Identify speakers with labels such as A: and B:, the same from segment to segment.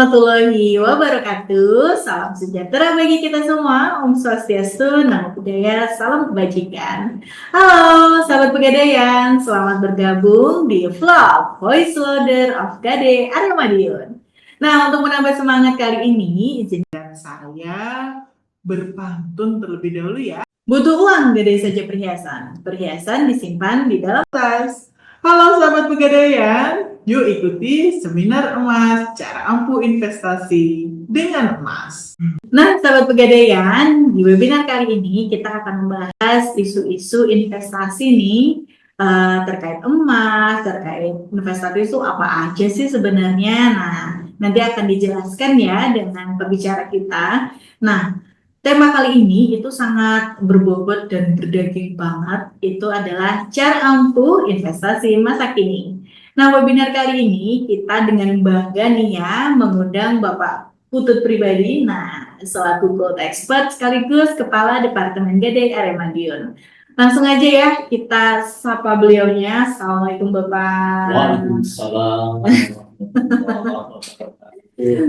A: warahmatullahi wabarakatuh. Salam sejahtera bagi kita semua. Om Swastiastu, Namo Buddhaya, salam kebajikan. Halo sahabat Pegadaian, selamat bergabung di vlog Voice Loader of Gade Arya Madiun. Nah, untuk menambah semangat kali ini, izinkan saya berpantun terlebih dahulu ya. Butuh uang, gadai saja perhiasan. Perhiasan disimpan di dalam tas. Halo sahabat Pegadaian, yuk ikuti seminar emas cara ampuh investasi dengan emas. Nah sahabat Pegadaian, di webinar kali ini kita akan membahas isu-isu investasi nih, terkait emas, terkait investasi itu apa aja sih sebenarnya. Nah, nanti akan dijelaskan ya dengan pembicara kita. Nah, tema kali ini itu sangat berbobot dan berdaging banget, itu adalah cara ampuh investasi masa kini. Nah, webinar kali ini kita dengan bangga nih ya mengundang Bapak Putut Pribadi, nah selaku Gold Expert sekaligus Kepala Departemen Gade Arya Madiun. Langsung aja ya kita sapa beliaunya. Assalamualaikum Bapak.
B: Waalaikumsalam.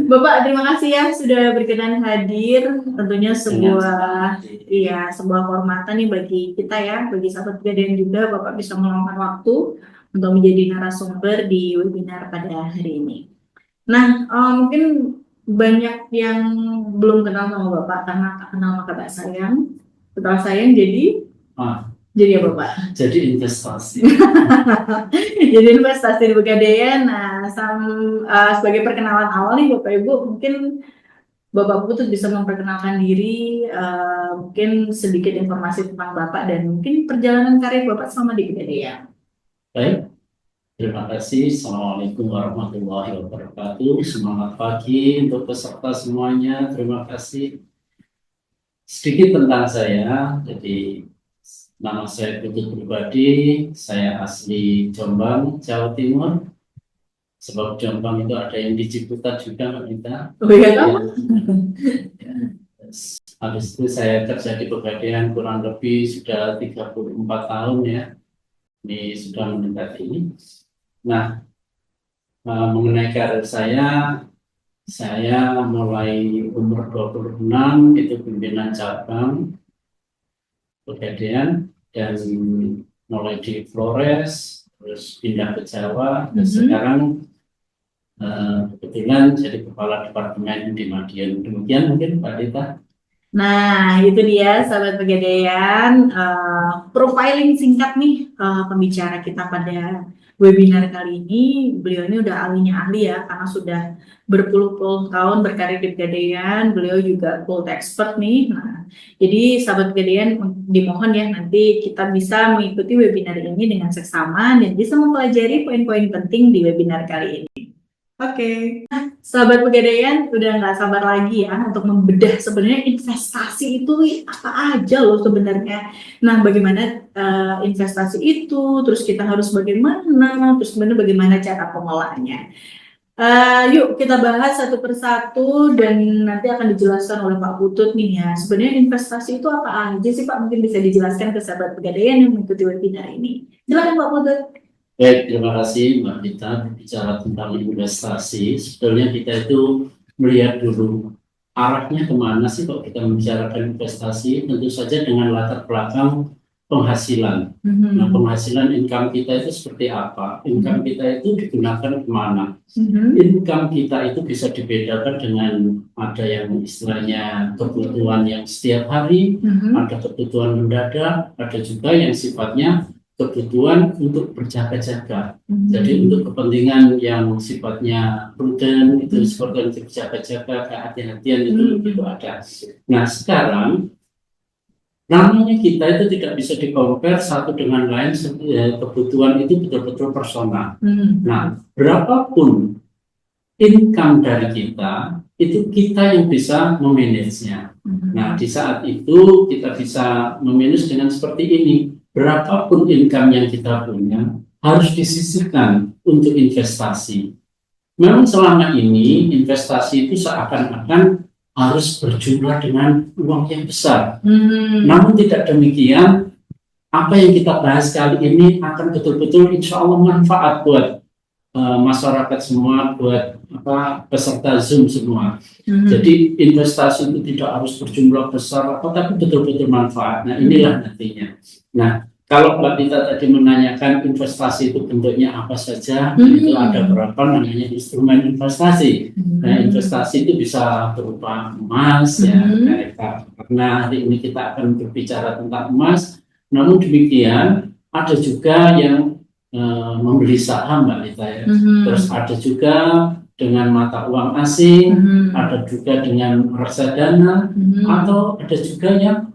A: Bapak, terima kasih ya sudah berkenan hadir. Tentunya sebuah kehormatan nih bagi kita ya, bagi sahabat Pegadaian juga, Bapak bisa meluangkan waktu untuk menjadi narasumber di webinar pada hari ini. Nah, mungkin banyak yang belum kenal sama Bapak karena tak kenal maka tak sayang. Setelah sayang jadi apa Pak?
B: Jadi investasi.
A: Jadi investasi di Pegadaian. Nah, sebagai perkenalan awal nih Bapak Ibu, mungkin Bapak Putut bisa memperkenalkan diri, mungkin sedikit informasi tentang Bapak dan mungkin perjalanan karir Bapak selama di Pegadaian.
B: Baik, terima kasih. Assalamualaikum warahmatullahi wabarakatuh. Semangat pagi untuk peserta semuanya. Terima kasih. Sedikit tentang saya. Jadi nama saya Putut Pribadi, saya asli Jombang, Jawa Timur. Sebab Jombang itu ada yang di Ciputat juga, Mbak Nita.
A: Oh iya,
B: ya. Habis itu saya kerja di Pegadaian kurang lebih sudah 34 tahun ya. Ini sudah mendekati. Nah, mengenai karir saya mulai umur 26 itu pimpinan cabang Pegadaian dan mulai di Flores, terus pindah ke Jawa, dan sekarang kebetulan jadi kepala departemen di Madiun. Demikian mungkin Mbak Dita.
A: Nah, itu dia sahabat Pegadaian, profiling singkat nih pembicara kita pada webinar kali ini. Beliau ini udah ahli ya, karena sudah berpuluh-puluh tahun berkarir di Pegadaian. Beliau juga gold expert nih. Nah, jadi sahabat Pegadaian dimohon ya nanti kita bisa mengikuti webinar ini dengan seksama dan bisa mempelajari poin-poin penting di webinar kali ini. Oke. Nah, sahabat Pegadaian udah nggak sabar lagi ya untuk membedah sebenarnya investasi itu apa aja loh sebenarnya. Nah, bagaimana investasi itu, terus kita harus bagaimana, terus sebenarnya bagaimana cara pengolahannya. Yuk kita bahas satu persatu dan nanti akan dijelaskan oleh Pak Putut nih ya. Sebenarnya investasi itu apa aja sih Pak? Mungkin bisa dijelaskan ke sahabat Pegadaian yang mengikuti webinar ini. Silakan Pak Putut.
B: Baik, terima kasih Mbak Dita. Bicara tentang investasi, sebetulnya kita itu melihat dulu arahnya kemana sih kalau kita membicarakan investasi. Tentu saja dengan latar belakang penghasilan. Nah, penghasilan income kita itu seperti apa? Income kita itu digunakan kemana? Income kita itu bisa dibedakan dengan ada yang istilahnya kebutuhan yang setiap hari, ada kebutuhan mendadak, ada juga yang sifatnya kebutuhan untuk berjaga-jaga. Jadi untuk kepentingan yang sifatnya prudent itu seperti untuk berjaga-jaga, kehati-hatian itu ada. Nah, sekarang namanya kita itu tidak bisa di-compare satu dengan lain. Kebutuhan itu betul-betul personal. Nah, berapapun income dari kita, itu kita yang bisa memanage-nya. Nah, di saat itu kita bisa memanage dengan seperti ini. Berapapun income yang kita punya harus disisihkan untuk investasi. Memang selama ini investasi itu seakan-akan harus berjumlah dengan uang yang besar. Namun tidak demikian, apa yang kita bahas kali ini akan betul-betul insya Allah manfaat buat masyarakat semua, buat peserta Zoom semua.
A: Mhm.
B: Jadi investasi itu tidak harus berjumlah besar tapi betul-betul manfaat. Nah, inilah nantinya. Nah, kalau Mbak Dita tadi menanyakan investasi itu bentuknya apa saja, itu ada berapa namanya instrumen investasi. Nah, investasi itu bisa berupa emas, ya. Karena hari ini kita akan berbicara tentang emas. Namun demikian, ada juga yang membeli saham, Mbak Dita, ya. Terus ada juga dengan mata uang asing, ada juga dengan reksadana, atau ada juga yang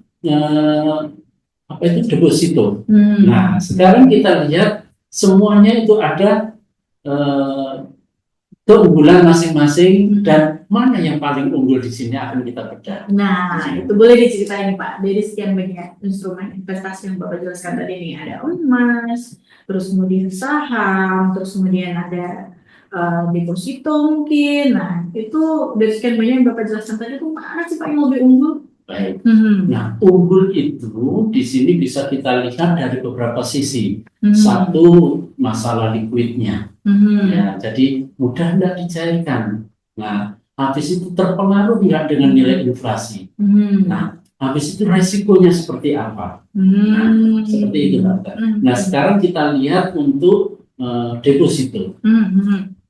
B: deposito. Nah, sekarang kita lihat semuanya itu ada keunggulan masing-masing dan mana yang paling unggul di sini akan kita bedah.
A: Nah, itu boleh diceritain Pak, dari sekian banyak instrumen investasi yang Bapak jelaskan tadi nih, ada emas, terus kemudian saham, terus kemudian ada deposito mungkin. Nah, itu dari sekian banyak yang Bapak jelaskan tadi itu mana sih Pak yang lebih unggul?
B: Baik. Nah, unggul itu di sini bisa kita lihat dari beberapa sisi. Satu, masalah liquidnya. Ya, jadi mudah tidak dicairkan. Nah, habis itu terpengaruh nggak dengan nilai inflasi. Nah, habis itu resikonya seperti apa. Nah, seperti itu, Mbak. Nah, sekarang kita lihat untuk deposito.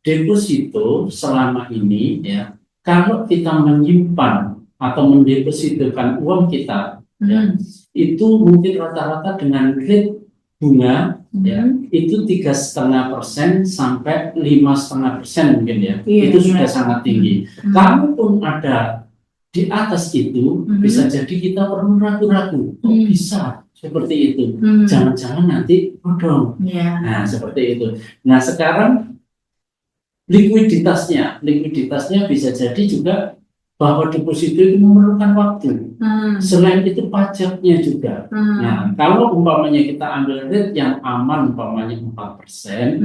B: Deposito selama ini, ya, kalau kita menyimpan atau mendepositokan uang kita, ya, itu mungkin rata-rata dengan rate bunga, ya, itu 3,5% sampai 5,5% mungkin, ya. Itu sudah sangat tinggi. Kalaupun ada di atas itu, bisa jadi kita perlu ragu-ragu, kok bisa seperti itu. Jangan-jangan nanti bodong. Nah, seperti itu. Nah, sekarang likuiditasnya bisa jadi juga bahwa deposito itu memerlukan waktu. Selain itu pajaknya juga. Nah, kalau umpamanya kita ambil rate yang aman, umpamanya 4%,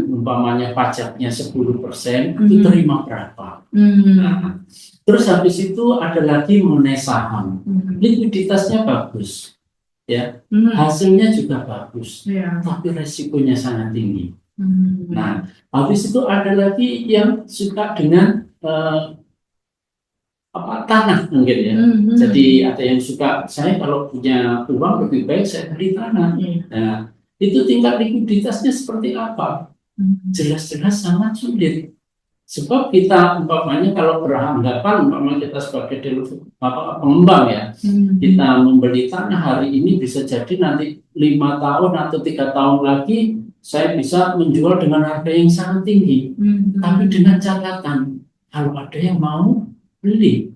B: umpamanya pajaknya 10%, itu terima berapa? Nah, terus habis itu ada lagi mengenai saham. Likuiditasnya bagus, ya, hasilnya juga bagus, tapi resikonya sangat tinggi. Nah, habis itu ada lagi yang suka dengan tanah mungkin, ya. Jadi ada yang suka, saya kalau punya uang lebih baik saya beli tanah. Nah, itu tingkat likuiditasnya seperti apa? Jelas-jelas sangat sulit. Sebab kita umpamanya kalau beranggapan umpamanya kita sebagai pengembang, ya, kita membeli tanah hari ini bisa jadi nanti 5 tahun atau 3 tahun lagi saya bisa menjual dengan harga yang sangat tinggi. Tapi dengan catatan kalau ada yang mau beli.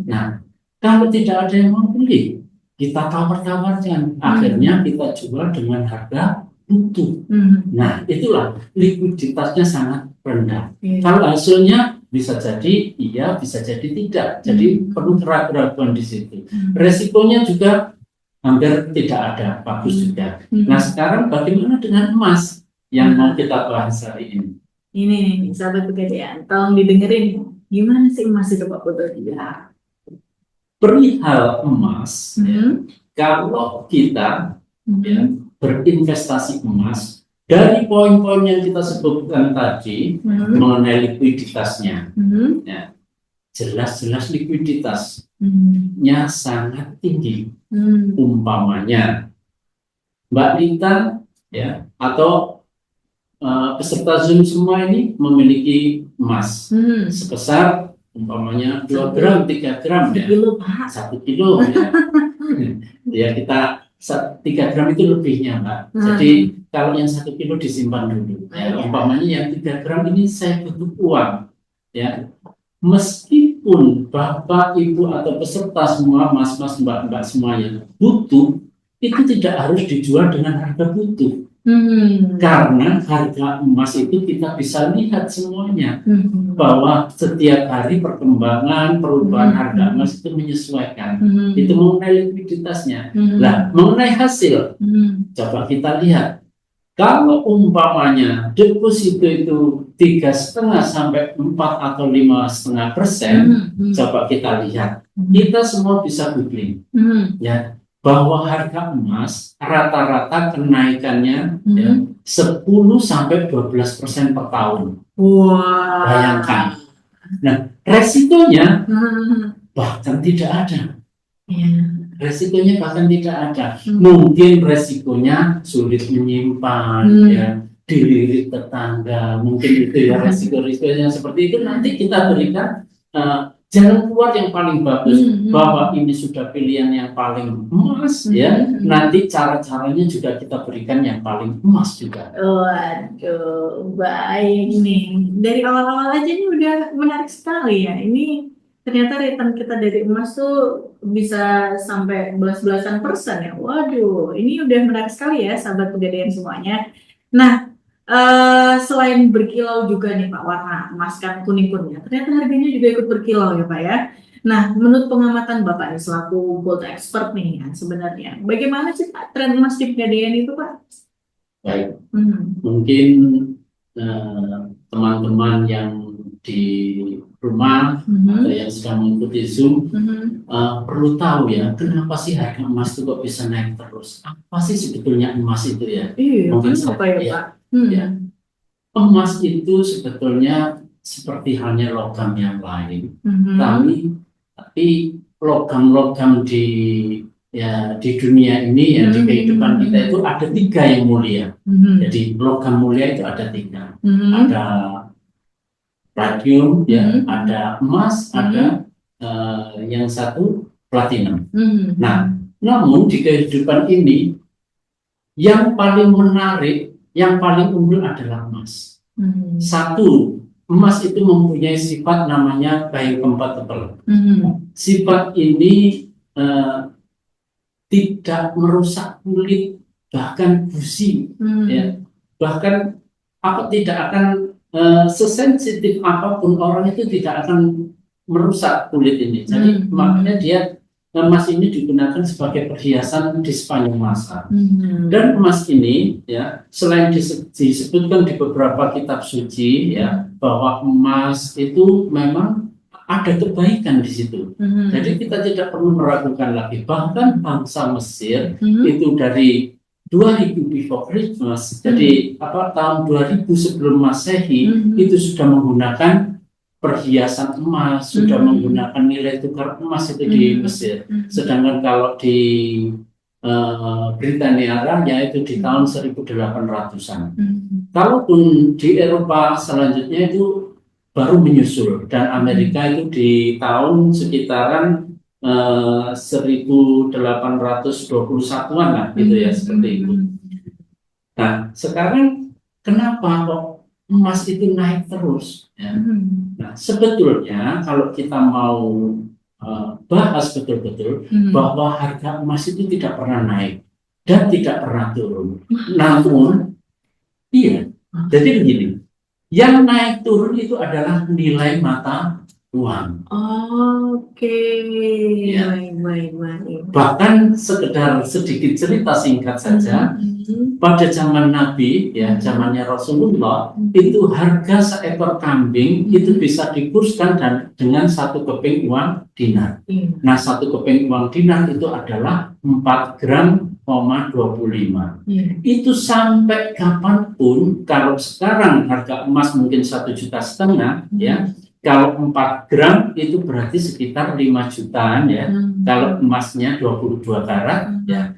B: Nah, kalau tidak ada yang mau beli, kita tawar-tawarkan. Akhirnya kita jual dengan harga utuh. Nah, itulah likuiditasnya sangat rendah. Kalau hasilnya bisa jadi iya, bisa jadi tidak. Jadi perlu keraguan di situ. Resikonya juga hampir tidak ada, bagus juga. Nah, sekarang bagaimana dengan emas yang mau kita bahas hari ini?
A: Ini nih, sahabat Pegadaian, tolong didengerin. Gimana sih emas itu Pak Putu?
B: Ya. Perihal emas, ya, kalau kita ya, berinvestasi emas, dari poin-poin yang kita sebutkan tadi mengenai likuiditasnya, ya, jelas-jelas likuiditasnya sangat tinggi. Umpamanya Mbak Dita, ya, atau peserta Zoom semua ini memiliki emas sebesar umpamanya 2 gram, 3 gram, ya. 1 kilo, ya. Ya, kita 3 gram itu lebihnya, Mbak. Jadi kalau yang 1 kilo disimpan dulu, ya. Umpamanya yang 3 gram ini saya butuh uang, ya. Meskipun Bapak, Ibu atau peserta semua, mas-mas, mbak-mbak semuanya butuh, itu tidak harus dijual dengan harga butuh. Karena harga emas itu kita bisa lihat semuanya, bahwa setiap hari perkembangan perubahan harga emas itu menyesuaikan. Itu mengenai likuiditasnya. Nah, mengenai hasil, coba kita lihat. Kalau umpamanya deposito itu 3,5 sampai 4 atau 5,5%, coba kita lihat. Kita semua bisa googling, ya. bahwa harga emas rata-rata kenaikannya ya,
A: Hmm.
B: 10-12% per tahun.
A: Wah.
B: Bayangkan. Nah, resikonya
A: Hmm.
B: bahkan tidak ada.
A: Ya.
B: Resikonya bahkan tidak ada.
A: Hmm.
B: Mungkin resikonya sulit menyimpan, ya, dilirik tetangga, mungkin itu ya resiko-resikonya seperti itu. Nanti kita berikan jalan keluar yang paling bagus, bahwa ini sudah pilihan yang paling emas, ya. Nanti cara-caranya juga kita berikan yang paling emas juga.
A: Waduh, baik nih. Dari awal-awal aja ini udah menarik sekali ya. Ini ternyata return kita dari emas tuh bisa sampai belas-belasan persen ya. Waduh, ini udah menarik sekali ya, sahabat Pegadaian semuanya. Nah, selain berkilau juga nih Pak, warna emas kan kuning-kuningnya, ternyata harganya juga ikut berkilau ya Pak ya. Nah, menurut pengamatan Bapak nih selaku gold expert nih ya, sebenarnya, bagaimana sih Pak tren emas di Pegadaian itu Pak?
B: Baik, mungkin teman-teman yang di rumah atau yang sedang mengikuti Zoom perlu tahu ya, kenapa sih harga emas itu kok bisa naik terus? Apa sih sebetulnya emas itu ya?
A: Iya,
B: Mungkin
A: kenapa ya
B: ya,
A: Pak?
B: ya. Emas itu sebetulnya seperti halnya logam yang lain, tapi logam-logam di dunia ini ya, di kehidupan kita itu ada 3 yang mulia. Jadi logam mulia itu ada 3. Ada radium, ya, ada emas, ada yang satu platinum. Nah, namun di kehidupan ini yang paling menarik, yang paling unggul adalah emas. Satu, emas itu mempunyai sifat namanya biocompatible. Sifat ini tidak merusak kulit, bahkan gusi, ya. Bahkan tidak akan sesensitif apapun orang itu tidak akan merusak kulit ini. Jadi makanya emas ini digunakan sebagai perhiasan di sepanjang masa. Dan emas ini ya, selain disebutkan di beberapa kitab suci ya, bahwa emas itu memang ada kebaikan di situ. Jadi kita tidak perlu meragukan lagi. Bahkan bangsa Mesir itu dari 2000 before Christmas, jadi tahun 2000 sebelum Masehi itu sudah menggunakan perhiasan emas, sudah menggunakan nilai tukar emas itu di Mesir. Sedangkan kalau di Britania Raya itu di tahun 1800-an. Kalaupun di Eropa selanjutnya itu baru menyusul, dan Amerika itu di tahun sekitaran 1821-an lah gitu ya, seperti itu. Nah, sekarang kenapa kok emas itu naik terus ya? Nah, sebetulnya kalau kita mau bahas betul-betul bahwa harga emas itu tidak pernah naik dan tidak pernah turun. Namun iya, jadi begini, yang naik turun itu adalah nilai mata uang.
A: Oke,
B: Ya.
A: baik.
B: Bahkan sekedar sedikit cerita singkat saja, pada zaman Nabi, ya, zamannya Rasulullah, itu harga seekor kambing itu bisa dikurskan dengan 1 keping uang dinar. Nah, 1 keping uang dinar itu adalah 4 gram 25. Itu sampai kapanpun, kalau sekarang harga emas mungkin 1,5 juta, ya. Kalau 4 gram itu berarti sekitar 5 jutaan ya. Kalau emasnya 22 karat ya.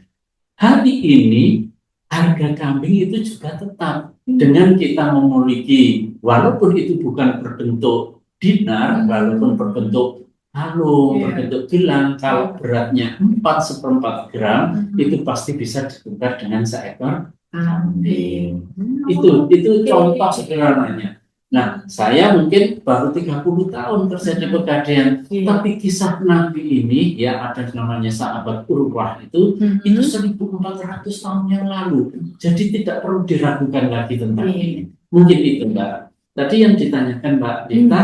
B: Hari ini harga kambing itu juga tetap dengan kita memiliki, walaupun itu bukan berbentuk dinar, walaupun berbentuk kalung, berbentuk gelang, kalau beratnya 4/4 gram itu pasti bisa ditukar dengan seekor kambing. Itu contoh sederhananya. Nah, saya mungkin baru 30 tahun kerja di Pegadaian, tapi kisah Nabi ini ya, ada namanya sahabat Urwah itu 1400 tahun yang lalu. Jadi tidak perlu diragukan lagi tentang ini. Mungkin itu Mbak. Tadi yang ditanyakan Mbak Dita,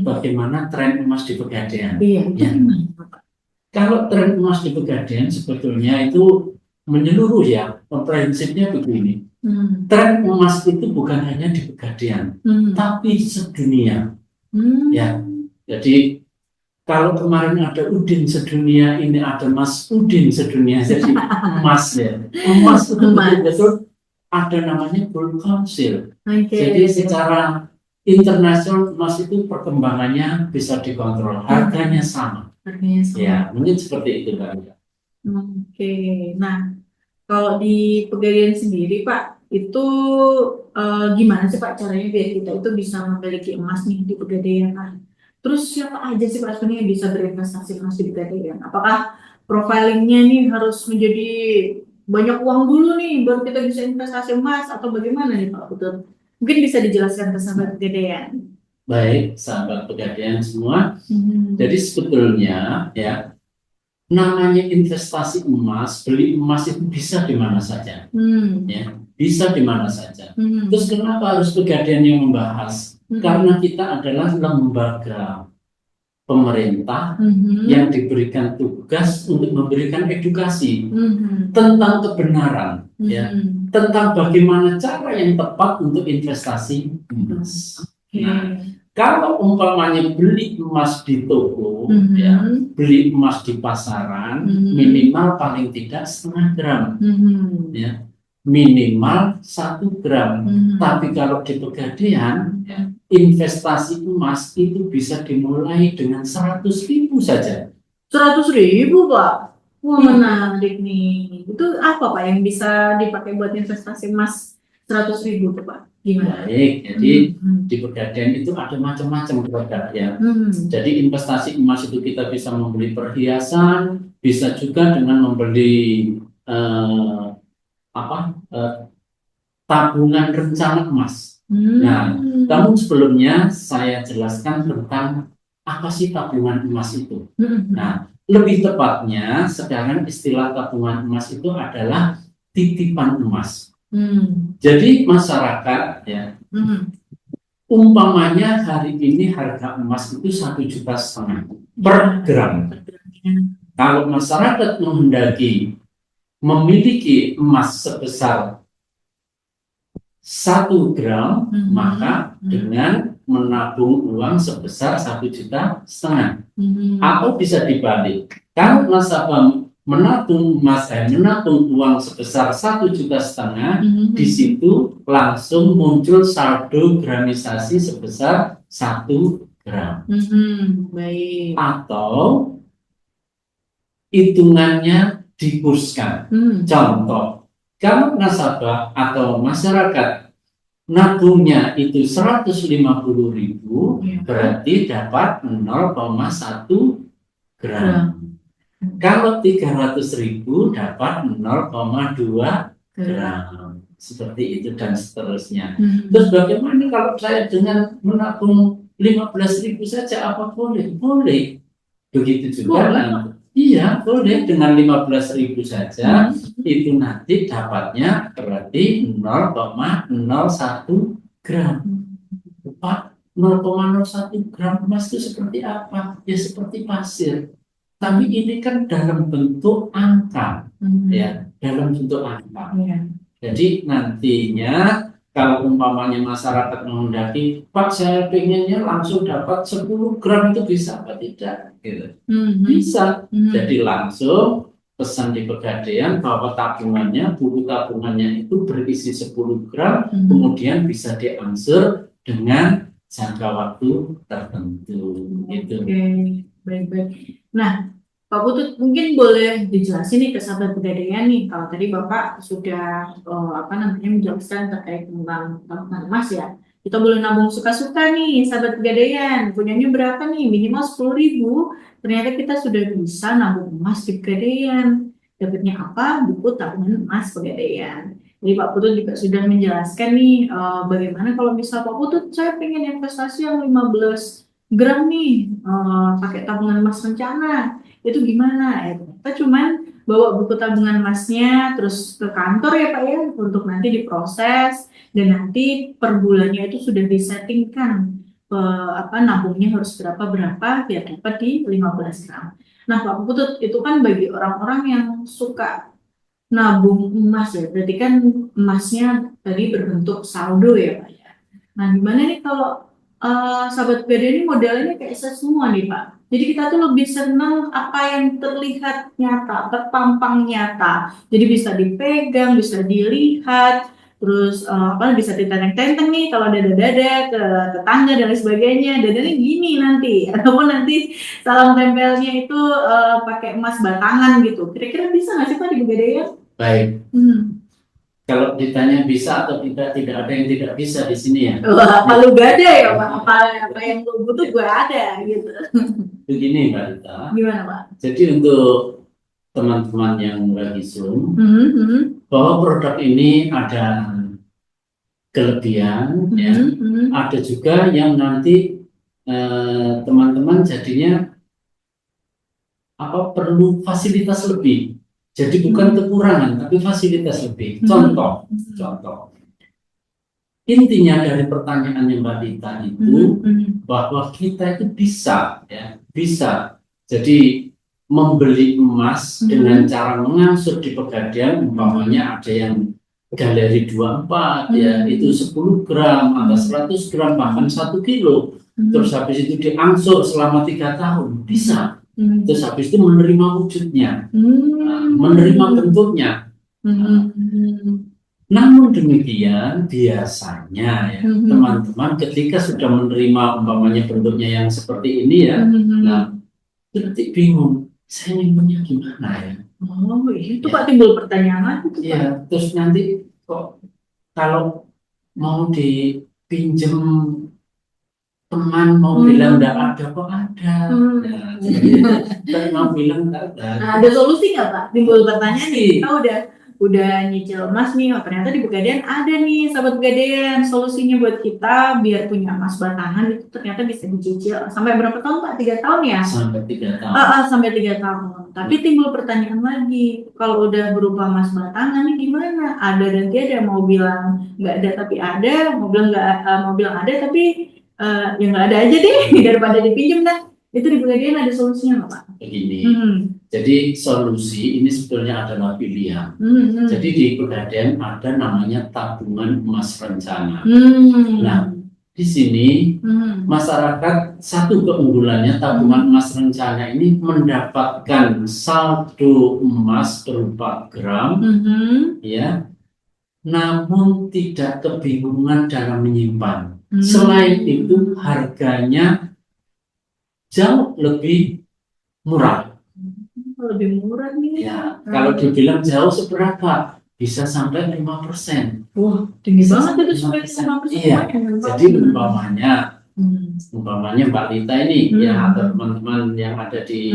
B: bagaimana tren emas di Pegadaian? Ya. Kalau tren emas di Pegadaian sebetulnya itu menyeluruh ya, prinsipnya begini. Tren emas itu bukan hanya di Pegadaian, tapi sedunia. Ya, jadi Kalau kemarin ada Udin sedunia, ini ada Mas Udin sedunia, jadi emas ya. Emas itu
A: Emas.
B: betul-betul ada namanya Gold Council.
A: Oke.
B: Jadi secara internasional emas itu perkembangannya bisa dikontrol, harganya sama.
A: Harganya sama.
B: Ya, mungkin seperti itu Mbak.
A: Oke. Nah, kalau di Pegadaian sendiri, Pak, itu gimana sih Pak caranya biar kita itu bisa memiliki emas nih di Pegadaian? Nah, terus siapa aja sih Pak sebenarnya yang bisa berinvestasi emas di Pegadaian? Apakah profilingnya nih harus menjadi banyak uang dulu nih baru kita bisa investasi emas atau bagaimana nih Pak Putut? Mungkin bisa dijelaskan ke sahabat Pegadaian.
B: Baik, sahabat Pegadaian semua.
A: Hmm.
B: Jadi sebetulnya ya namanya investasi emas, beli emas itu bisa di mana saja, ya, bisa di mana saja. Terus kenapa harus Pegadaian yang membahas? Karena kita adalah lembaga pemerintah yang diberikan tugas untuk memberikan edukasi tentang kebenaran, ya, tentang bagaimana cara yang tepat untuk investasi emas. Nah, kalau umpamanya beli emas di toko, ya, beli emas di pasaran, minimal paling tidak 0,5 gram, ya, minimal 1 gram. Tapi kalau di Pegadaian, ya, investasi emas itu bisa dimulai dengan 100.000 saja.
A: 100.000 Pak? Wah menarik nih. Itu apa Pak yang bisa dipakai buat investasi emas 100.000 tuh Pak? Gimana?
B: Baik, jadi di Pegadaian itu ada macam-macam produk ya. Jadi investasi emas itu kita bisa membeli perhiasan, bisa juga dengan membeli tabungan rencana emas. Nah, namun sebelumnya saya jelaskan tentang apa sih tabungan emas itu. Nah, lebih tepatnya sekarang istilah tabungan emas itu adalah titipan emas. Jadi masyarakat ya, umpamanya hari ini harga emas itu 1,5 juta per gram. Kalau masyarakat menghendaki memiliki emas sebesar 1 gram, maka dengan menabung uang sebesar 1,5 juta, atau bisa dibalik. Kalau nasabah menabung uang sebesar 1,5 juta, di situ langsung muncul saldo gramisasi sebesar 1 gram.
A: Baik.
B: Atau hitungannya dikurskan. Contoh, kalau nasabah atau masyarakat nabungnya itu 150.000, berarti dapat 0,1 gram. Kalau 300.000 dapat 0,2 gram. Seperti itu dan seterusnya. Terus bagaimana kalau saya dengan menabung 15.000 saja, apa boleh? Boleh. Begitu juga lah. Iya, boleh dengan 15.000 saja, itu nanti dapatnya berarti 0,01 gram. 0,01 gram emas itu seperti apa? Ya seperti pasir. Tapi ini kan dalam bentuk angka, ya, dalam bentuk angka. Jadi nantinya kalau umpamanya masyarakat menghendaki, Pak saya pengennya langsung dapat 10 gram, itu bisa apa tidak? Gitu. Bisa. Jadi langsung pesan di Pegadaian bahwa tabungannya, buku tabungannya itu berisi 10 gram, kemudian bisa diangsur dengan jangka waktu tertentu. Gitu.
A: Oke, baik-baik. Nah, Pak Putut mungkin boleh dijelasin nih ke sahabat Pegadaian nih, kalau tadi Bapak sudah menjelaskan terkait tentang tabungan emas ya. Kita boleh nabung suka-suka nih sahabat Pegadaian, punyanya berapa nih, minimal 10.000. Ternyata kita sudah bisa nabung emas di Pegadaian. Dapatnya apa? Buku tabungan emas Pegadaian. Jadi Pak Putut juga sudah menjelaskan nih bagaimana kalau misal Pak Putut saya pengen investasi yang 15 gram nih pakai tabungan emas rencana. Itu gimana ya, kita cuman bawa buku tabungan emasnya terus ke kantor ya Pak ya untuk nanti diproses, dan nanti per bulannya itu sudah disettingkan nabungnya harus berapa biar dapat di 15 gram. Nah Pak Putut, itu kan bagi orang-orang yang suka nabung emas ya, berarti kan emasnya tadi berbentuk saldo ya Pak ya. Nah gimana nih kalau Sahabat Pegadaian ini modelnya kayak semua nih Pak. Jadi kita tuh lebih senang apa yang terlihat nyata, terpampang nyata. Jadi bisa dipegang, bisa dilihat, terus apa bisa ditenteng-tenteng nih kalau dada-dada ke tetangga dan lain sebagainya. Dadanya gini nanti, ataupun nanti salam tempelnya itu pakai emas batangan gitu. Kira-kira bisa nggak sih Pak di Pegadaian?
B: Baik,
A: Hmm.
B: kalau ditanya bisa atau tidak, tidak ada yang tidak bisa di sini ya.
A: Wah, kalau gak ada ya Pak, apa yang lu butuh gue ada gitu.
B: Begini Mbak Rita,
A: Gimana Pak?
B: jadi untuk teman-teman yang lagi Zoom,
A: Hmm, hmm,
B: bahwa produk ini ada kelebihan, ya,
A: hmm.
B: ada juga yang nanti teman-teman jadinya apa perlu fasilitas lebih. Jadi bukan kekurangan, tapi fasilitas lebih. Contoh, contoh. Intinya dari pertanyaannya Mbak Dita itu bahwa kita itu bisa, ya, bisa. Jadi membeli emas dengan cara mengangsur di Pegadaian, umpamanya ada yang galeri 24, ya, itu 10 gram atau 100 gram bahkan 1 kilo. Terus habis itu diangsur selama 3 tahun, bisa. Terus habis itu menerima wujudnya, menerima bentuknya. Namun demikian biasanya ya teman-teman ketika sudah menerima umpamanya bentuknya yang seperti ini ya, nah ketik bingung saya ngimpennya gimana ya.
A: Oh itu
B: Ya.
A: Pak timbul pertanyaan itu Pak.
B: Ya, terus nanti kok kalau mau dipinjem teman mau bilang enggak ada kok ada. Nah, jadi mau bilang enggak ada.
A: Nah, ada solusi nggak Pak? Timbul pertanyaan nih, kita udah nyicil emas nih, oh, ternyata di Pegadaian ada nih sahabat Pegadaian solusinya buat kita biar punya emas batangan itu ternyata bisa dicicil sampai berapa tahun Pak? 3 tahun ya?
B: Sampai 3 tahun.
A: Sampai 3 tahun. Tapi timbul pertanyaan lagi, kalau udah berupa emas batangan nih gimana? Ada dan tiada, mau bilang nggak ada tapi ada, mau bilang nggak, mau bilang ada tapi ya nggak ada aja deh daripada dipinjem dah. Itu di Pegadaian ada solusinya nggak Pak?
B: Begini. Jadi solusi ini sebetulnya adalah pilihan. Jadi di Pegadaian ada namanya tabungan emas rencana. Nah, di sini masyarakat satu keunggulannya tabungan emas rencana ini mendapatkan saldo emas berupa gram, ya, namun tidak kebingungan dalam menyimpan. Selain itu harganya jauh lebih murah.
A: Lebih murah nih.
B: Ya, kalau dibilang jauh seberapa? Bisa sampai 5%.
A: Wah, tinggi banget itu sampai 5%.
B: Iya, jadi umpamanya Mbak Lita ini ya atau teman-teman yang ada di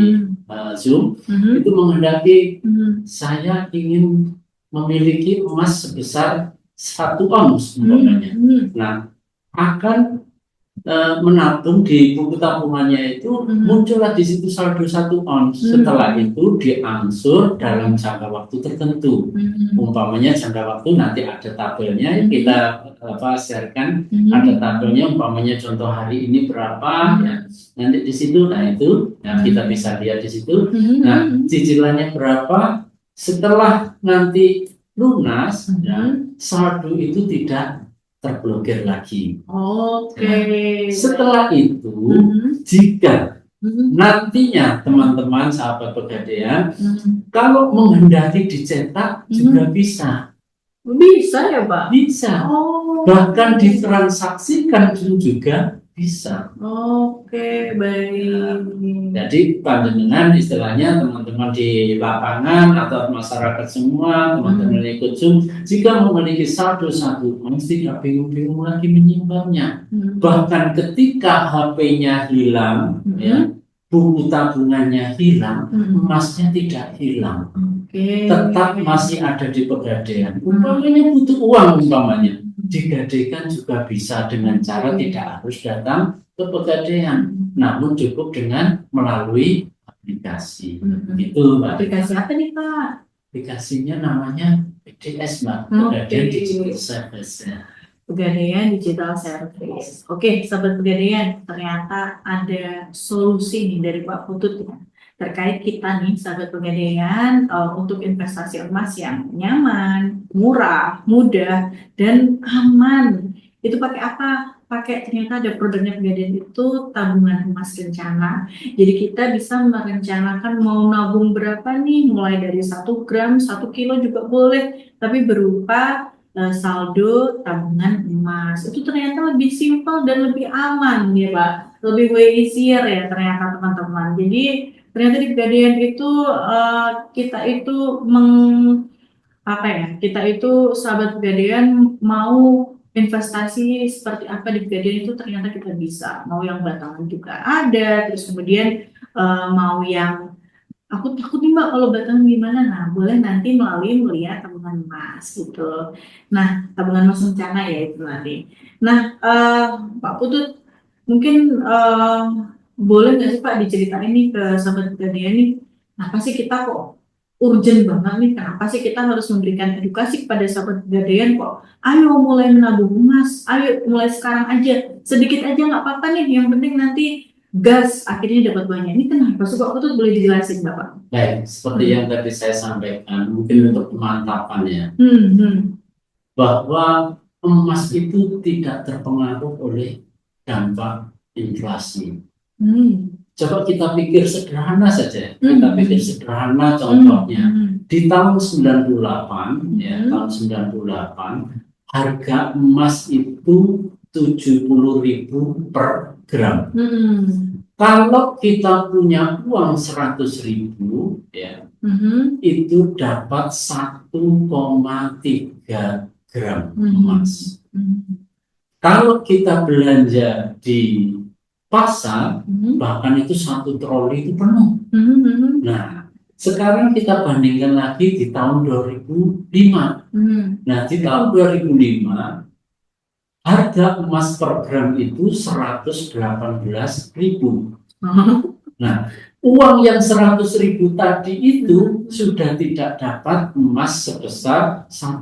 B: Zoom itu menghendaki saya ingin memiliki emas sebesar 1 ons umpamanya. Nah, akan menabung di buku tabungannya itu muncullah di situ saldo 1 ons. Setelah itu diangsur dalam jangka waktu tertentu. Umpamanya jangka waktu nanti ada tabelnya kita sharekan, ada tabelnya umpamanya contoh hari ini berapa ya. Nanti di situ kita bisa lihat di situ. Nah, cicilannya berapa setelah nanti lunas saldo itu tidak terblokir lagi.
A: Oke.
B: Setelah itu, jika nantinya teman-teman sahabat Pegadaian, kalau menghendaki dicetak juga bisa.
A: Bisa ya Pak?
B: Bisa. Bahkan ditransaksikan juga bisa.
A: Oke, baik.
B: Jadi panjenengan istilahnya teman-teman di lapangan atau masyarakat semua, teman-teman yang ikut Zoom, jika memiliki saldo 1 ons tidak bingung-bingung lagi menyimpannya. Bahkan ketika HP-nya hilang, ya, buku tabungannya hilang, emasnya tidak hilang. Tetap masih ada di Pegadaian. Umpamanya butuh uang umpamanya. Digadaikan juga bisa dengan cara tidak harus datang ke Pegadaian, namun cukup dengan melalui aplikasi. Itu Mbak.
A: Aplikasi apa nih Pak?
B: Aplikasinya namanya PDS Mbak, Pegadaian Digital Service.
A: Pegadaian Digital Service. Oke, sahabat Pegadaian, ternyata ada solusi nih dari Pak Putut ya. Terkait kita nih sahabat Pegadaian untuk investasi emas yang nyaman, murah, mudah, dan aman. Itu pakai apa? pakai ternyata ada produknya Pegadaian itu tabungan emas rencana. Jadi kita bisa merencanakan mau nabung berapa nih, mulai dari 1 gram, 1 kilo juga boleh, tapi berupa saldo tabungan emas. Itu ternyata lebih simpel dan lebih aman ya Pak, lebih way easier ya ternyata teman-teman. Jadi ternyata di Pegadaian itu kita itu apa ya, kita itu sahabat Pegadaian mau investasi seperti apa di Pegadaian itu ternyata kita bisa. Mau yang batangan juga ada, terus kemudian mau yang aku takut nih Mbak kalau batangan gimana, nah boleh nanti melalui melihat tabungan emas gitu. Nah, tabungan emas rencana ya itu nanti. Nah, Pak Putut mungkin boleh nggak sih Pak diceritain nih ke sahabat Pegadaian nih, apa sih kita kok urgent banget nih, kenapa sih kita harus memberikan edukasi kepada sahabat Pegadaian kok? Ayo mulai menabung emas, ayo mulai sekarang aja, sedikit aja nggak apa-apa nih, yang penting nanti gas akhirnya dapat banyak. Ini kenapa sih Pak Putut, boleh dijelasin Bapak?
B: Baik, seperti yang tadi saya sampaikan, mungkin untuk pemantapannya, bahwa emas itu tidak terpengaruh oleh dampak inflasi. Coba kita pikir sederhana saja, kita pikir sederhana contohnya. Di tahun 98, ya, tahun 98, harga emas itu 70.000 per gram. Kalau kita punya uang 100.000, ya, itu dapat 1,3 gram emas. Kalau kita belanja di pasar, bahkan itu 1 troli itu penuh. Nah, sekarang kita bandingkan lagi di tahun 2005. Nah, di tahun 2005 harga emas per gram itu 118.000. Nah, uang yang 100.000 tadi itu sudah tidak dapat emas sebesar 1,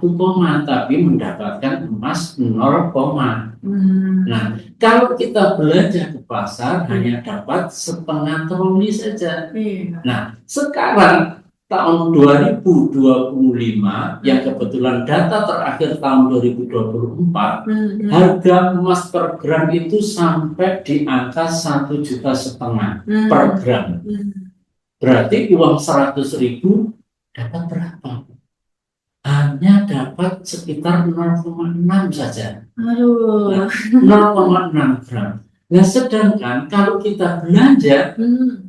B: tapi mendapatkan emas 0. Nah, kalau kita belanja ke pasar hanya dapat setengah troli saja. Nah, sekarang tahun 2025 yang kebetulan data terakhir tahun 2024, harga emas per gram itu sampai di angka 1,5 juta per gram. Berarti uang 100.000 dapat berapa? Hanya dapat sekitar 0,6 saja.
A: Aduh.
B: 0,6 gram. Nah, sedangkan kalau kita belanja,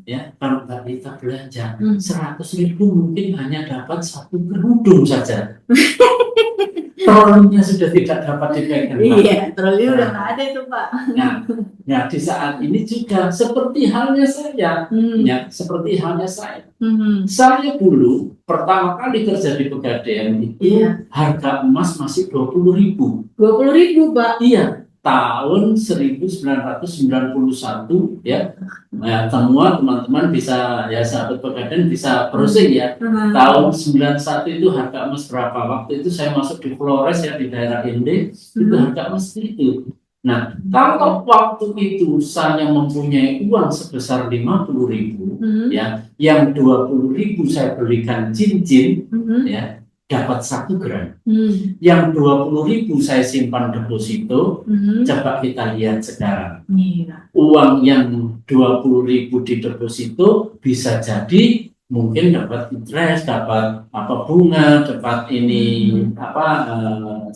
B: ya, kalau kita belanja 100.000 mungkin hanya dapat 1 kerudung saja. Trolinya sudah tidak dapat dipegang.
A: Iya, troli udah nggak ada itu Pak.
B: Nah, di saat ini juga seperti halnya saya, ya, seperti halnya saya. Saya dulu pertama kali kerja di Pegadaian itu harga emas masih 20.000.
A: 20.000 Pak?
B: Iya. Tahun 1991, ya. Nah, semua teman-teman bisa, ya, sahabat Pegadaian bisa browsing ya. Tahun 91 itu harga emas berapa? Waktu itu saya masuk di Flores ya, di daerah Inde, itu harga emas itu. Nah, kalau waktu itu saya mempunyai uang sebesar 50.000, ya, yang 20.000 saya belikan cincin, ya, dapat 1 gram. Yang 20.000 saya simpan deposito. Coba kita lihat sekarang. Uang yang 20.000 di deposito bisa jadi mungkin dapat interest, dapat apa bunga, dapat ini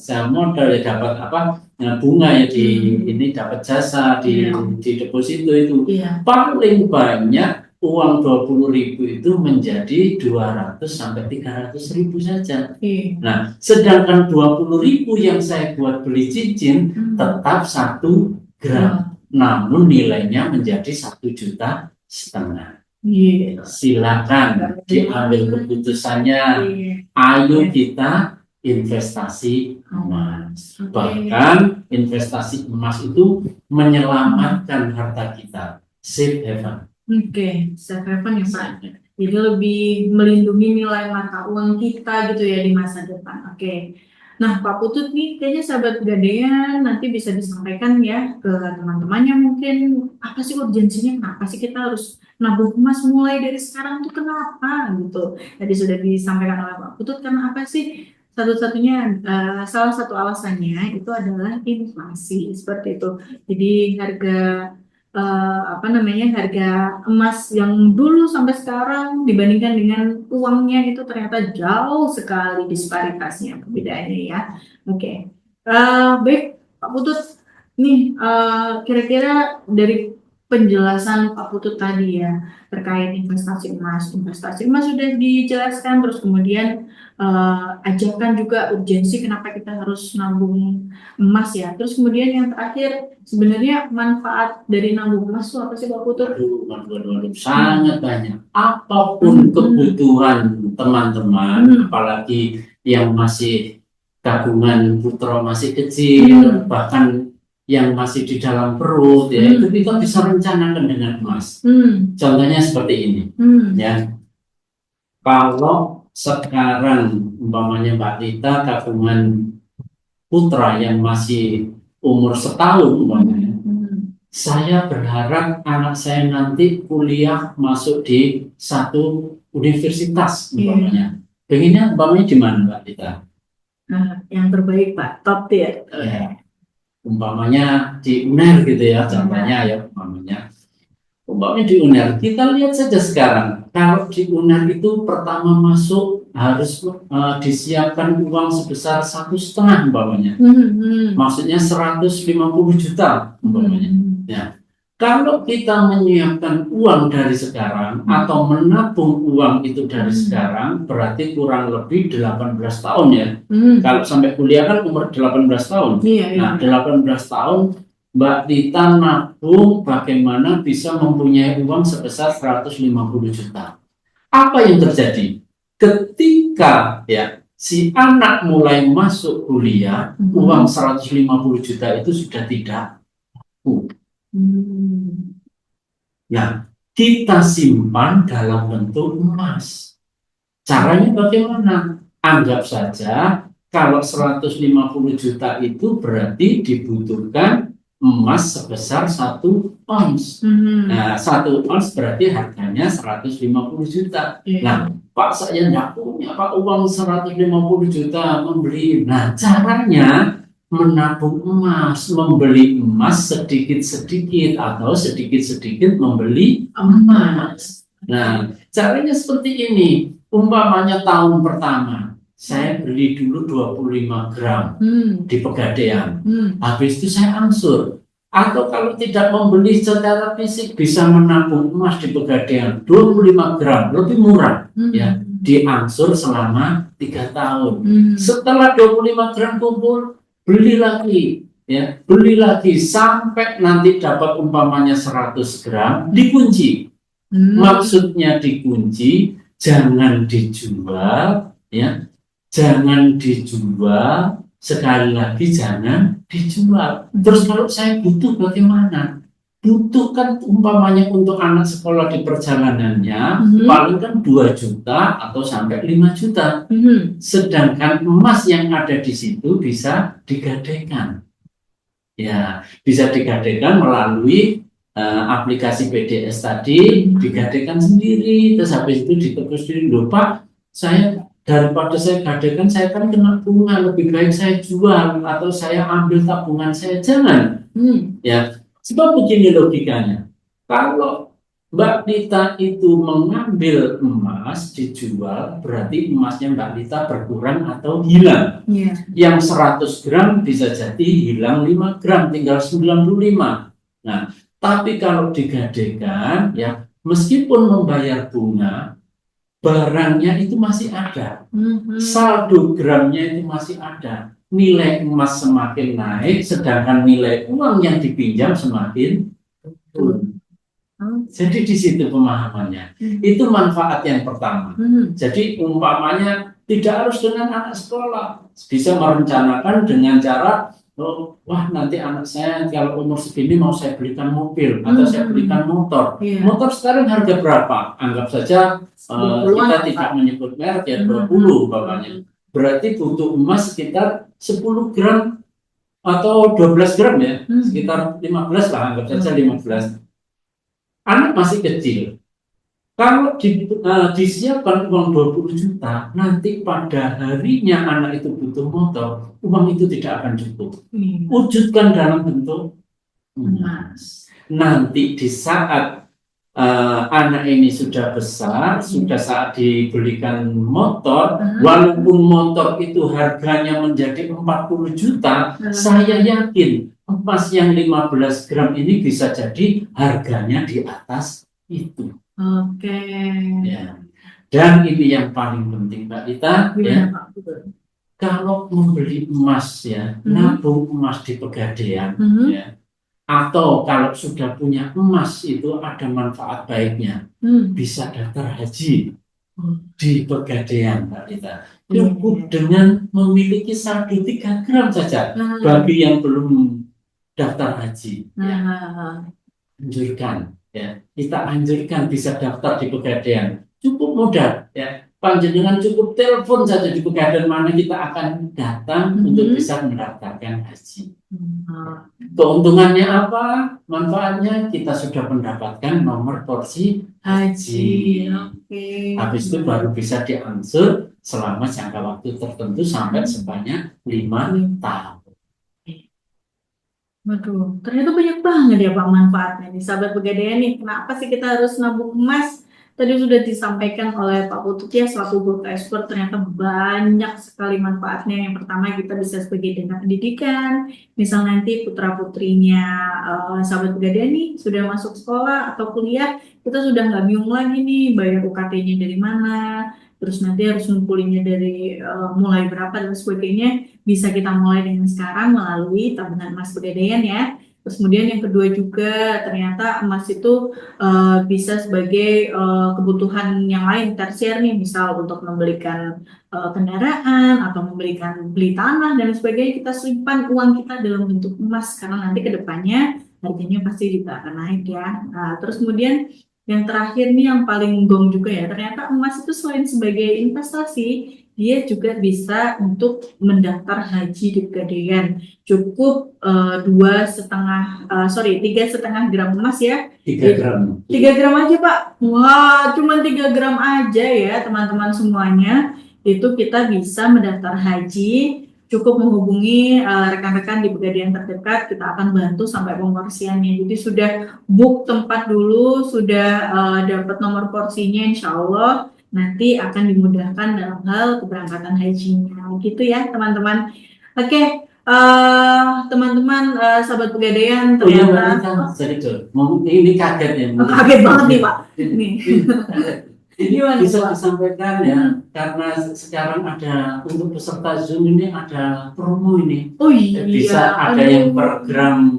B: saya modal, dapat bunga ya di ini, dapat jasa di deposito itu. Paling banyak uang 20.000 itu menjadi 200 sampai 300.000 saja. Nah, sedangkan 20.000 yang saya buat beli cincin tetap 1 gram, namun nilainya menjadi 1,5 juta. Silakan diambil keputusannya. Ayo kita investasi emas. Bahkan investasi emas itu menyelamatkan harta kita. Safe haven.
A: Safe haven ya Pak. Jadi lebih melindungi nilai mata uang kita gitu ya di masa depan. Nah Pak Putut nih, kayaknya sahabat Pegadaian nanti bisa disampaikan ya ke teman-temannya, mungkin apa sih urgensinya, kenapa sih kita harus nabung emas mulai dari sekarang tuh, kenapa gitu. Tadi sudah disampaikan oleh Pak Putut, karena apa sih salah satu alasannya itu adalah inflasi seperti itu. Jadi harga harga emas yang dulu sampai sekarang dibandingkan dengan uangnya itu ternyata jauh sekali disparitasnya perbedaannya ya. Oke. Baik Pak Putut, nih kira-kira dari penjelasan Pak Putut tadi ya terkait investasi emas. Investasi emas sudah dijelaskan, terus kemudian ajakan juga urgensi kenapa kita harus nabung emas ya. Terus kemudian yang terakhir sebenarnya manfaat dari nabung emas itu apa sih Pak Putut?
B: Waduh, sangat banyak. Apapun kebutuhan teman-teman, apalagi yang masih tabungan putra masih kecil, bahkan yang masih di dalam perut, ya itu kita bisa rencanakan dengan emas. Contohnya seperti ini, ya. Kalau sekarang umpamanya Mbak Rita tabungan putra yang masih umur setahun umpamanya, saya berharap anak saya nanti kuliah masuk di satu universitas umpamanya. Pengennya umpamanya di mana Mbak Rita?
A: Nah, yang terbaik Pak, top tier.
B: Ya, umpamanya di UNER gitu ya, contohnya ya umpamanya di UNER. Kita lihat saja sekarang, kalau di UNER itu pertama masuk harus disiapkan uang sebesar 1,5 umpamanya. Maksudnya 150 juta umpamanya. Ya. Kalau kita menyiapkan uang dari sekarang atau menabung uang itu dari sekarang, berarti kurang lebih 18 tahun ya. Kalau sampai kuliah kan umur 18 tahun. Nah, 18 tahun Mbak Rita nabung bagaimana bisa mempunyai uang sebesar 150 juta. Apa yang terjadi? Ketika ya si anak mulai masuk kuliah, uang 150 juta itu sudah tidak. Nah, kita simpan dalam bentuk emas. Caranya bagaimana? Anggap saja kalau 150 juta itu berarti dibutuhkan emas sebesar 1 ons. Nah, 1 ons berarti harganya 150 juta. Nah, Pak saya tidak punya Pak uang 150 juta membeli. Nah, caranya menabung emas, membeli emas sedikit-sedikit atau sedikit-sedikit membeli emas. Nah, caranya seperti ini. Umpamanya tahun pertama, saya beli dulu 25 gram di Pegadaian. Habis itu saya angsur. Atau kalau tidak membeli secara fisik bisa menabung emas di Pegadaian 25 gram, lebih murah. Ya, diangsur selama 3 tahun. Setelah 25 gram kumpul, beli lagi, ya, beli lagi sampai nanti dapat umpamanya 100 gram, dikunci. Maksudnya dikunci, jangan dijual, ya, jangan dijual, sekali lagi jangan dijual. Terus kalau saya butuh bagaimana? Butuh kan umpamanya untuk anak sekolah di perjalanannya paling kan 2 juta atau sampai 5 juta. Sedangkan emas yang ada di situ bisa digadaikan. Ya, bisa digadaikan melalui aplikasi PDS tadi, digadaikan sendiri, terus habis itu ditebus sendiri. Loh Pak, saya daripada saya gadaikan, saya kan kena bunga, lebih baik saya jual atau saya ambil tabungan saya. Jangan. Ya. Sebab begini logikanya, kalau Mbak Rita itu mengambil emas dijual, berarti emasnya Mbak Rita berkurang atau hilang. Yang 100 gram bisa jadi hilang 5 gram, tinggal 95. Nah, tapi kalau digadaikan, ya meskipun membayar bunga, barangnya itu masih ada, saldo gramnya itu masih ada. Nilai emas semakin naik, sedangkan nilai uang yang dipinjam semakin turun. Jadi di situ pemahamannya. Itu manfaat yang pertama. Jadi umpamanya tidak harus dengan anak sekolah, bisa merencanakan dengan cara, oh, wah nanti anak saya kalau umur segini mau saya belikan mobil atau saya belikan motor. Motor sekarang harga berapa? Anggap saja kita tidak menyebut merek ya, 20 bapaknya. Berarti butuh emas sekitar 10 gram atau 12 gram ya, sekitar 15 lah, anggap saja 15. Anak masih kecil, Kalau disiapkan uang 20 juta, nanti pada harinya anak itu butuh motor, uang itu tidak akan cukup. Wujudkan dalam bentuk emas. Nanti di saat anak ini sudah besar, sudah saat dibelikan motor, walaupun motor itu harganya menjadi 40 juta, saya yakin emas yang 15 gram ini bisa jadi harganya di atas itu.
A: Oke.
B: Ya. Dan ini yang paling penting Mbak Dita, ya.
A: Gimana, Pak?
B: Kalau membeli emas ya, nabung emas di Pegadaian, ya. Atau kalau sudah punya emas itu ada manfaat baiknya, bisa daftar haji di Pegadaian Mbak Dita. Cukup dengan memiliki saldo 3 gram saja bagi yang belum daftar haji. Ya. Anjurkan, ya, kita anjurkan bisa daftar di Pegadaian, cukup mudah, ya, panjenengan cukup telepon saja di Pegadaian mana kita akan datang untuk bisa mendaftarkan haji. Keuntungannya apa? Manfaatnya kita sudah mendapatkan nomor porsi haji. Habis itu baru bisa diangsur selama jangka waktu tertentu sampai sebanyak 5 tahun.
A: Waduh, ternyata banyak banget ya Pak manfaatnya nih, sahabat Pegadaian nih. Kenapa sih kita harus nabung emas? Tadi sudah disampaikan oleh Pak Putut ya, selaku guru ekspor, ternyata banyak sekali manfaatnya. Yang pertama, kita bisa sebagai dana pendidikan. Misal nanti putra-putrinya sahabat Pegadaian nih sudah masuk sekolah atau kuliah, kita sudah nggak bingung lagi nih bayar UKT-nya dari mana, terus nanti harus ngumpulinnya dari mulai berapa dan sebagainya. Bisa kita mulai dengan sekarang melalui tabungan emas Pegadaian ya. Terus kemudian yang kedua juga, ternyata emas itu bisa sebagai kebutuhan yang lain tersier nih, misal untuk membelikan kendaraan atau beli tanah dan sebagainya. Kita simpan uang kita dalam bentuk emas karena nanti ke depannya harganya pasti juga akan naik ya. Nah, terus kemudian yang terakhir nih yang paling gong juga ya, ternyata emas itu selain sebagai investasi, dia juga bisa untuk mendaftar haji di Pegadaian. Cukup 3,5 gram emas ya.
B: 3 gram.
A: 3 gram aja Pak. Wah, cuma 3 gram aja ya teman-teman semuanya. Itu kita bisa mendaftar haji. Cukup menghubungi rekan-rekan di Pegadaian terdekat, kita akan bantu sampai pemorsiannya. Jadi sudah book tempat dulu, sudah dapat nomor porsinya, insya Allah nanti akan dimudahkan dalam hal keberangkatan hajinya, gitu ya teman-teman. Oke, teman-teman, sahabat Pegadaian,
B: Oh iya
A: ternyata
B: Mbak Dita, ini kaget ya.
A: kaget banget nih Pak. Nih.
B: Ini
A: Gimana,
B: bisa
A: Pak?
B: disampaikan ya, karena sekarang ada untuk peserta Zoom ini ada promo ini.
A: Oh iya.
B: Bisa ada yang per gram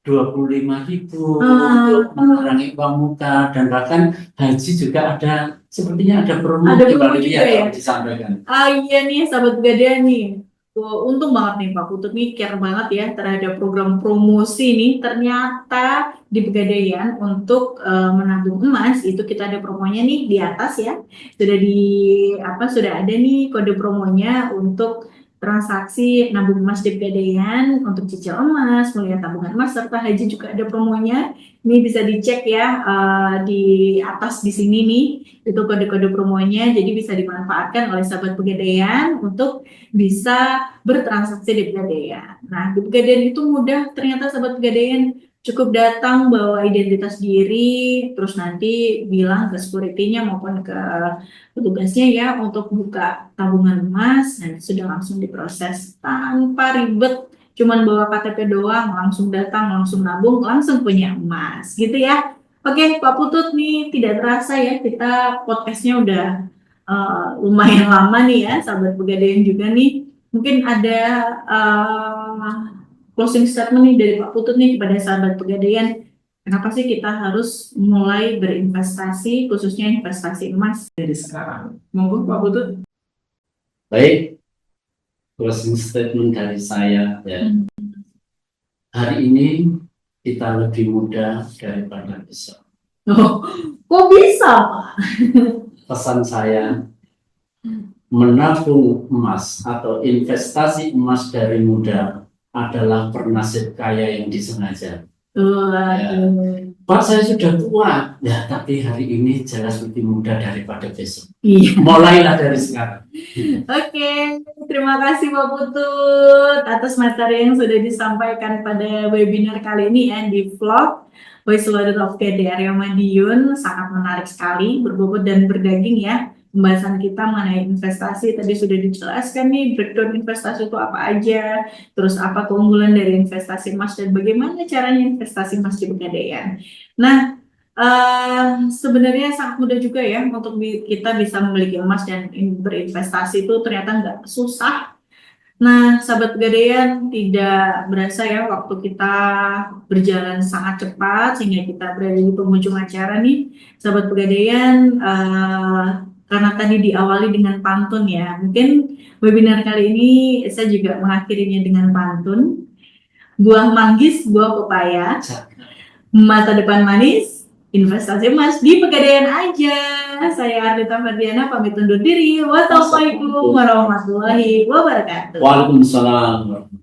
B: 25.000 untuk mengurangi uang muka, dan bahkan haji juga ada, sepertinya ada promo.
A: Ada promo juga ya?
B: Disampaikan.
A: Iya nih sahabat Pegadaian nih. Untung banget nih Pak Putut nih care banget ya terhadap program promosi nih. Ternyata di Pegadaian untuk menabung emas itu kita ada promonya nih di atas ya. Sudah ada nih kode promonya untuk transaksi nabung emas di Pegadaian, untuk cicil emas, melihat tabungan emas, serta haji juga ada promonya. Ini bisa dicek ya di atas di sini nih, itu kode-kode promonya, jadi bisa dimanfaatkan oleh sahabat Pegadaian untuk bisa bertransaksi di Pegadaian. Nah, di Pegadaian itu mudah, ternyata sahabat Pegadaian cukup datang bawa identitas diri, terus nanti bilang ke security-nya maupun ke petugasnya ya untuk buka tabungan emas, dan sudah langsung diproses tanpa ribet, cuman bawa KTP doang, langsung datang, langsung nabung, langsung punya emas, gitu ya. Oke, Pak Putut nih, tidak terasa ya kita podcastnya udah lumayan lama nih ya, sahabat Pegadaian juga nih. Mungkin ada closing statement nih dari Pak Putut nih kepada sahabat Pegadaian. Kenapa sih kita harus mulai berinvestasi, khususnya investasi emas dari sekarang? Monggo Pak Putut.
B: Baik, closing statement dari saya ya. Hari ini kita lebih muda daripada besok.
A: Oh, kok bisa Pak?
B: Pesan saya, menabung emas atau investasi emas dari muda adalah bernasib kaya yang disengaja.
A: Waduh.
B: Pak, saya sudah tua. Ya, tapi hari ini jelas lebih muda daripada besok.
A: Iya.
B: Mulailah dari sekarang.
A: Oke, terima kasih Pak Putut atas materi yang sudah disampaikan pada webinar kali ini ya di vlog Voice Loader of KD Area Madiun. Sangat menarik sekali, berbobot dan berdaging ya. Pembahasan kita mengenai investasi tadi sudah dijelaskan nih, breakdown investasi itu apa aja, terus apa keunggulan dari investasi emas dan bagaimana caranya investasi emas di Pegadaian. Nah, sebenarnya sangat mudah juga ya untuk kita bisa memiliki emas dan berinvestasi itu ternyata nggak susah. Nah, sahabat Pegadaian, tidak berasa ya waktu kita berjalan sangat cepat sehingga kita berada di penghujung acara nih. Sahabat Pegadaian, karena tadi diawali dengan pantun ya. Mungkin webinar kali ini saya juga mengakhirinya dengan pantun. Buah manggis, buah pepaya, masa depan manis, investasi emas di Pegadaian aja. Saya Ardita Ferdiana pamit undur diri. Wassalamualaikum warahmatullahi wabarakatuh.
B: Waalaikumsalam.